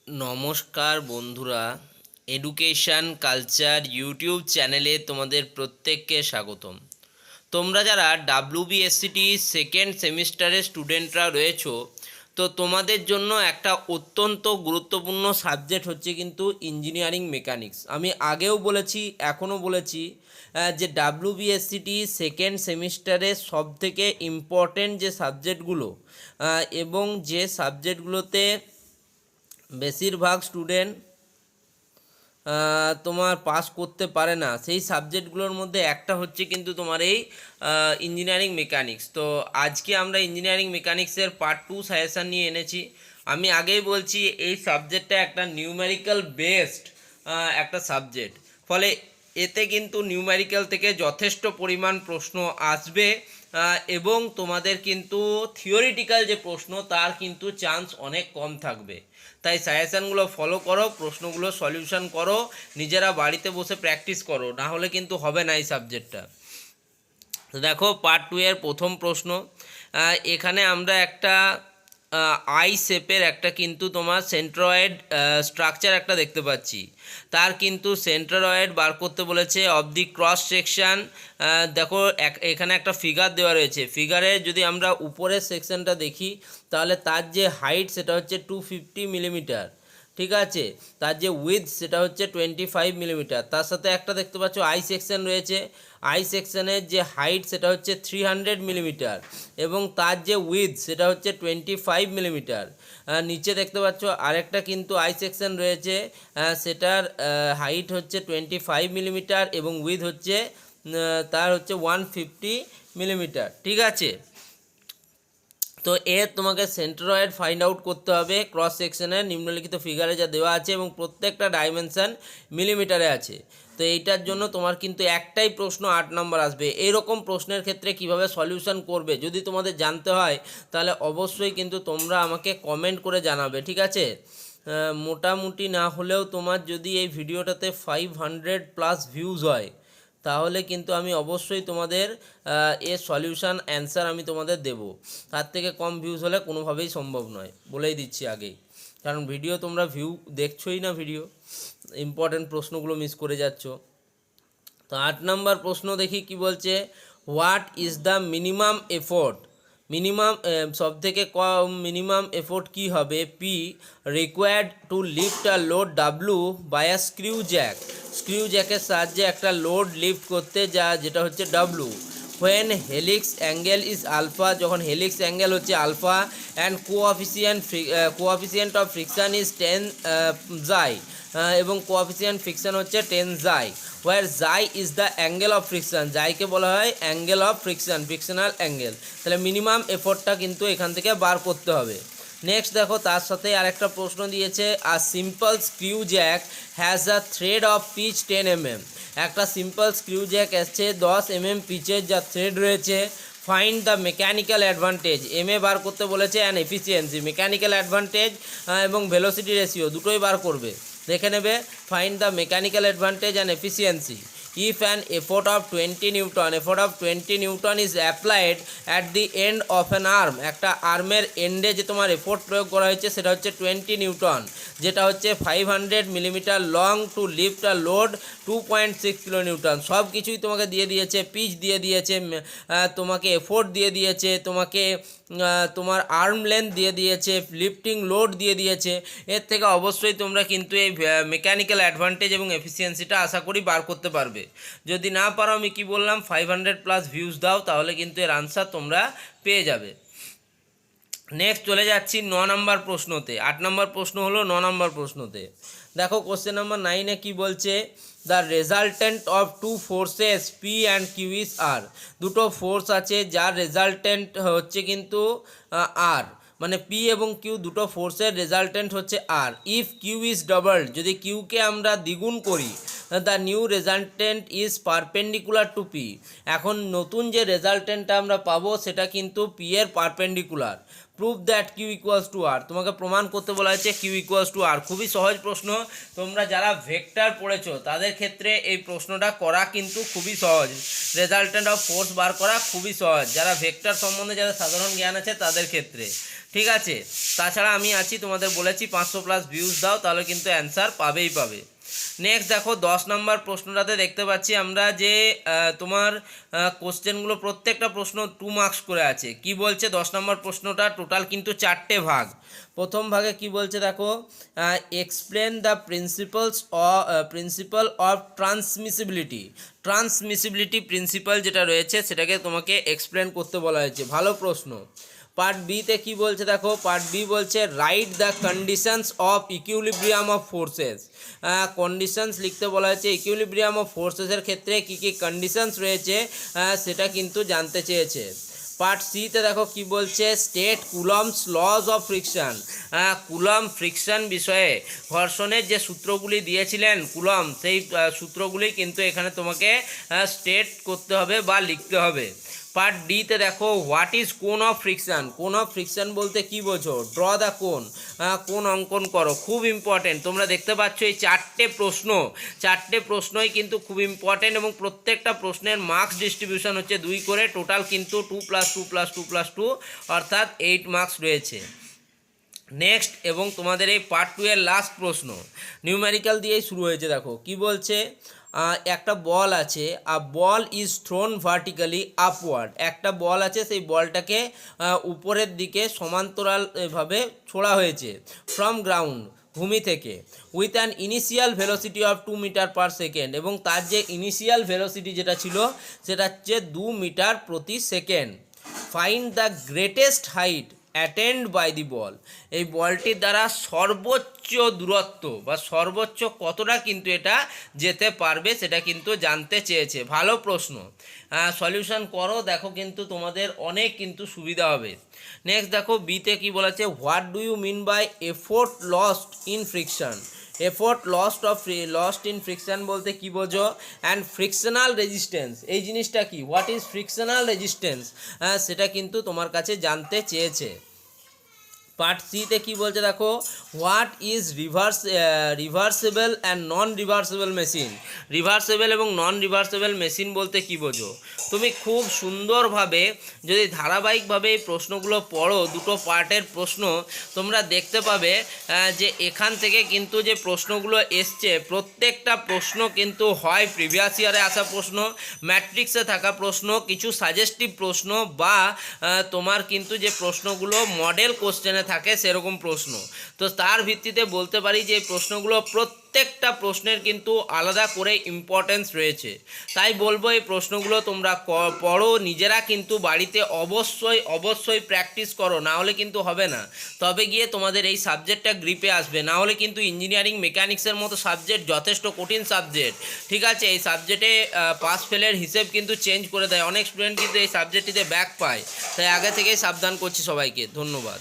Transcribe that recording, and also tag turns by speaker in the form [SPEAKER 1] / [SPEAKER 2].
[SPEAKER 1] নমস্কার বন্ধুরা, education culture YouTube চ্যানেলে তোমাদের প্রত্যেককে স্বাগতম। তোমরা যারা ডাব্লিউবিএসসিটি সেকেন্ড সেমিস্টারের স্টুডেন্টরা রয়েছো, তো তোমাদের জন্য একটা অত্যন্ত গুরুত্বপূর্ণ সাবজেক্ট হচ্ছে কিন্তু ইঞ্জিনিয়ারিং মেকানিক্স। আমি আগেও বলেছি, এখনও বলেছি যে ডাব্লিউবিএসসিটি সেকেন্ড সেমিস্টারে সবথেকে ইম্পর্টেন্ট যে সাবজেক্টগুলো এবং যে সাবজেক্টগুলোতে বেশিরভাগ স্টুডেন্ট তোমার পাস করতে পারে না, সেই সাবজেক্টগুলোর মধ্যে একটা হচ্ছে কিন্তু তোমার এই ইঞ্জিনিয়ারিং মেকানিক্স। তো আজকে আমরা ইঞ্জিনিয়ারিং মেকানিক্সের পার্ট 2 সাজেশান নিয়ে এনেছি। আমি আগেই বলছি এই সাবজেক্টটা একটা নিউমেরিক্যাল বেসড একটা সাবজেক্ট, ফলে এতে কিন্তু নিউমেরিক্যাল থেকে যথেষ্ট পরিমাণ প্রশ্ন আসবে এবং তোমাদের কিন্তু থিওরিটিক্যাল যে প্রশ্ন তার কিন্তু চান্স অনেক কম থাকবে। তাই সাজেশানগুলো ফলো করো, প্রশ্নগুলো সলিউশন করো, নিজেরা বাড়িতে বসে প্র্যাকটিস করো, না হলে কিন্তু হবে না এই সাবজেক্টটা। তো দেখো পার্ট 2 এর প্রথম প্রশ্ন। এখানে আমরা একটা আই শেপের একটা কিন্তু তোমার সেন্ট্রয়েড স্ট্রাকচার একটা দেখতে পাচ্ছি। তার কিন্তু সেন্ট্রয়েড বার করতে বলেছে অফ দি ক্রস সেকশান। দেখো এখানে একটা ফিগার দেওয়া রয়েছে। ফিগারে যদি আমরা উপরের সেকশনটা দেখি তাহলে তার যে হাইট সেটা হচ্ছে 250 মিলিমিটার, ঠিক আছে। তার যে উইথ সেটা হচ্ছে 25 মিলিমিটার। তার সাথে একটা দেখতে পাচ্ছ আই সেকশন রয়েছে। আই সেকশনের যে হাইট সেটা হচ্ছে 300 মিলিমিটার এবং তার যে উইথ সেটা হচ্ছে 25 মিলিমিটার। নিচে দেখতে পাচ্ছ আরেকটা কিন্তু আই সেকশন রয়েছে, সেটার হাইট হচ্ছে 25 মিলিমিটার এবং উইথ হচ্ছে তার হচ্ছে 150 মিলিমিটার, ঠিক আছে। তো তোমাকে সেন্ট্রয়েড ফাইন্ড আউট করতে হবে ক্রস সেকশনের নিম্নলিখিত ফিগারে যা দেওয়া আছে এবং প্রত্যেকটা ডাইমেনশন মিলিমিটারে আছে। তো এইটার জন্য তোমার কিন্তু একটাই প্রশ্ন 8 নম্বর আসবে। এইরকম প্রশ্নের ক্ষেত্রে কিভাবে সলিউশন করবে যদি তোমাদের জানতে হয় তাহলে অবশ্যই কিন্তু তোমরা আমাকে কমেন্ট করে জানাবে, ঠিক আছে। মোটামুটি না হলেও তোমার যদি এই ভিডিওটাতে 500+ ভিউজ হয় তাহলে কিন্তু আমি অবশ্যই তোমাদের এর সলিউশন অ্যান্সার আমি তোমাদের দেব। তার থেকে কম ভিউজ হলে কোনোভাবেই সম্ভব নয়, বলেই দিচ্ছি আগেই। কারণ ভিডিও তোমরা ভিউ দেখছোই না, ভিডিও ইম্পর্টেন্ট প্রশ্নগুলো মিস করে যাচ্ছ। তো 8 নম্বর প্রশ্ন দেখি কি বলছে। What is the minimum effort? Minimum সবথেকে কম মিনিমাম এফোর্ট কি হবে? P, required to lift a load W by a screw jack. Screw জ্যাকের সাহায্যে একটা লোড লিফট করতে যেটা হচ্ছে W. When helix angle is alpha, যখন হেলিক্স অ্যাঙ্গেল হচ্ছে alpha, and coefficient of friction is 10 জাই, এবং কোঅফিসিয়েন্ট ফ্রিকশান হচ্ছে 10 জাই। ওয়ার জাই is the angle of friction, জাইকে বলা হয় angle of friction, frictional angle. তাহলে মিনিমাম এফোর্টটা কিন্তু এখান থেকে বার করতে হবে। নেক্সট দেখো তার সাথে আরেকটা প্রশ্ন দিয়েছে, a simple screw jack has a thread of pitch 10 mm। একটা সিম্পল স্ক্রিউ জ্যাক আসছে 10 mm পিচের যা থ্রেড রয়েছে। Find the mechanical advantage, M A বার করতে বলেছে, অ্যান্ড এফিসিয়েন্সি। মেকানিক্যাল অ্যাডভান্টেজ এবং ভেলোসিটি রেশিও দুটোই বার করবে, দেখে নেবে। Find the mechanical advantage and efficiency. If an effort of 20 Newton is applied at the end of an arm, একটা আর্মের এন্ডে যে তোমার এফোর্ট প্রয়োগ করা হয়েছে সেটা হচ্ছে 20 নিউটন, যেটা হচ্ছে 500 millimetre long two lift a load 2.6 kilo Newton. সব কিছুই তোমাকে দিয়ে দিয়েছে, পিচ দিয়ে দিয়েছে, তোমাকে এফোর্ট দিয়ে দিয়েছে, তোমাকে তোমার আর্ম লেন্থ দিয়ে দিয়েছে, লিফটিং লোড দিয়ে দিয়েছে। এর থেকে অবশ্যই তোমরা কিন্তু এই মেকানিক্যাল অ্যাডভান্টেজ এবং এফিসিয়েন্সিটা আশা করি বার করতে পারবে। যদি না পারো, আমি কি বললাম, 500+ ভিউজ দাও, তাহলে কিন্তু এর আনসার তোমরা পেয়ে যাবে। নেক্সট চলে যাচ্ছি 9 নম্বর প্রশ্নতে। 8 নম্বর প্রশ্ন হলো 9 নম্বর প্রশ্নতে। দেখো কোশ্চেন নাম্বার 9-এ কী বলছে, the resultant of two forces P and Q is R. দুটো ফোর্স আছে যার রেজাল্টেন্ট হচ্ছে কিন্তু আর, মানে পি এবং কিউ দুটো ফোর্সের রেজাল্টেন্ট হচ্ছে আর। ইফ কিউ ইজ ডাবল, যদি কিউকে আমরা দ্বিগুণ করি the new resultant is perpendicular to P. এখন নতুন যে রেজাল্টেন্টটা আমরা পাবো সেটা কিন্তু পি এর perpendicular. Prove that Q equals to R, তোমাকে প্রমাণ করতে বলা হয়েছে কিউ ইকুয়ালস টু আর। খুবই সহজ প্রশ্ন, তোমরা যারা ভেক্টর পড়েছো তাদের ক্ষেত্রে এই প্রশ্নটা করা কিন্তু খুবই সহজ। রেজাল্টেন্ট অফ ফোর্স বার করা খুবই সহজ, যারা ভেক্টর সম্বন্ধে যাদের সাধারণ জ্ঞান আছে তাদের ক্ষেত্রে। ঠিক আছে, তাছাড়া আমি আছি, তোমাদের বলেছি 500+ ভিউজ দাও তাহলে কিন্তু অ্যান্সার পাবেই পাবে। নেক্সট দেখো 10 নম্বর প্রশ্নটাতে দেখতে পাচ্ছি আমরা যে তোমার কোশ্চেনগুলো প্রত্যেকটা প্রশ্ন 2 মার্কস করে আছে। কি বলছে 10 নম্বর প্রশ্নটা? টোটাল কিন্তু 4টে ভাগ। প্রথম ভাগে কি বলছে দেখো, explain the principle of transmissibility. Transmissibility principle যেটা রয়েছে সেটাকে তোমাকে এক্সপ্লেন করতে বলা হয়েছে। ভালো প্রশ্ন। পার্ট বিতে কি বলছে দেখো, পার্ট বি বলছে write the conditions of equilibrium of forces. Conditions লিখতে বলা হয়েছে, ইকুইলিব্রিয়াম অফ ফোর্সেসের ক্ষেত্রে কী কী কন্ডিশনস রয়েছে সেটা কিন্তু জানতে চেয়েছে। পার্ট সিতে দেখো কি বলছে, state Coulomb's lodge of friction. Coulomb friction বিষয়ে ঘর্ষণের যে সূত্রগুলি দিয়েছিলেন কুলম্ব, সেই সূত্রগুলি কিন্তু এখানে তোমাকে স্টেট করতে হবে বা লিখতে হবে। পার্ট ডিতে দেখো হোয়াট ইজ কোন অফ ফ্রিকশন। কোন অফ ফ্রিকশন বলতে কি বোঝো? ড্র দ্য কোন, কোন অঙ্কন করো। খুব ইম্পর্টেন্ট, তোমরা দেখতে পাচ্ছ এই 4টে প্রশ্নই কিন্তু খুব ইম্পর্টেন্ট এবং প্রত্যেকটা প্রশ্নের মার্কস ডিস্ট্রিবিউশন হচ্ছে 2 করে। টোটাল কিন্তু 2+2+2+2 অর্থাৎ 8 মার্কস রয়েছে। নেক্সট এবং তোমাদের এই পার্ট 2 এর লাস্ট প্রশ্ন নিউমেরিক্যাল দিয়েই শুরু হয়েছে। দেখো কি বলছে, একটা বল আছে, বল ইজ থ্রোন ভার্টিক্যালি আপওয়ার্ড। একটা বল আছে, সেই বলটাকে উপরের দিকে সমান্তরালভাবে ছোড়া হয়েছে ফ্রম গ্রাউন্ড, ভূমি থেকে, with an initial velocity of 2 metre per second. এবং তার যে ইনিশিয়াল ভেলোসিটি যেটা ছিল সেটা হচ্ছে 2 মিটার প্রতি second. Find the greatest height attend by the ball. এই বলটির দ্বারা সর্বোচ্চ দূরত্ব বা সর্বোচ্চ কতটা কিন্তু এটা যেতে পারবে সেটা কিন্তু জানতে চেয়েছে। ভালো প্রশ্ন, সলিউশন করো, দেখো কিন্তু তোমাদের অনেক কিন্তু সুবিধা হবে। নেক্সট দেখো বিতে কি বলেছে, what do you mean by effort lost in friction. Effort lost in friction বলতে কি বোঝো? অ্যান্ড ফ্রিকশনাল রেজিস্ট্যান্স, এই জিনিসটা কি? হোয়াট ইজ ফ্রিকশনাল রেজিস্ট্যান্স, সেটা কিন্তু তোমার কাছে জানতে চেয়েছে। পার্ট সিতে কি বলছে দেখো, what is reversible and non reversible machine. Reversible এবং নন রিভার্সেবল মেশিন বলতে কি বোঝো? তুমি খুব সুন্দরভাবে যদি ধারাবাহিকভাবে এই প্রশ্নগুলো পড়ো, দুটো পার্টের প্রশ্ন, তোমরা দেখতে পাবে যে এখান থেকে কিন্তু যে প্রশ্নগুলো এসছে প্রত্যেকটা প্রশ্ন কিন্তু হয় প্রিভিয়াস ইয়ারে আসা প্রশ্ন, ম্যাট্রিক্সে থাকা প্রশ্ন, কিছু সাজেস্টিভ প্রশ্ন, বা তোমার কিন্তু যে প্রশ্নগুলো মডেল কোশ্চেনে থাকে সেরকম প্রশ্ন। তো তার ভিত্তিতে বলতে পারি যে এই প্রশ্নগুলো প্রত্যেকটা প্রশ্নের কিন্তু আলাদা করে ইম্পর্টেন্স রয়েছে। তাই বলবো এই প্রশ্নগুলো তোমরা পড়ো, নিজেরা কিন্তু বাড়িতে অবশ্যই প্র্যাকটিস করো, না হলে কিন্তু হবে না। তবে গিয়ে তোমাদের এই সাবজেক্টটা গ্রিপে আসবে, না হলে কিন্তু ইঞ্জিনিয়ারিং মেকানিক্সের মতো সাবজেক্ট যথেষ্ট কঠিন সাবজেক্ট। ঠিক আছে, এই সাবজেক্টে পাস ফেলের হিসেব কিন্তু চেঞ্জ করে দেয়, অনেক স্টুডেন্ট কিন্তু এই সাবজেক্টটিতে ব্যাক পায়। তাই আগে থেকেই সাবধান করছি সবাইকে। ধন্যবাদ।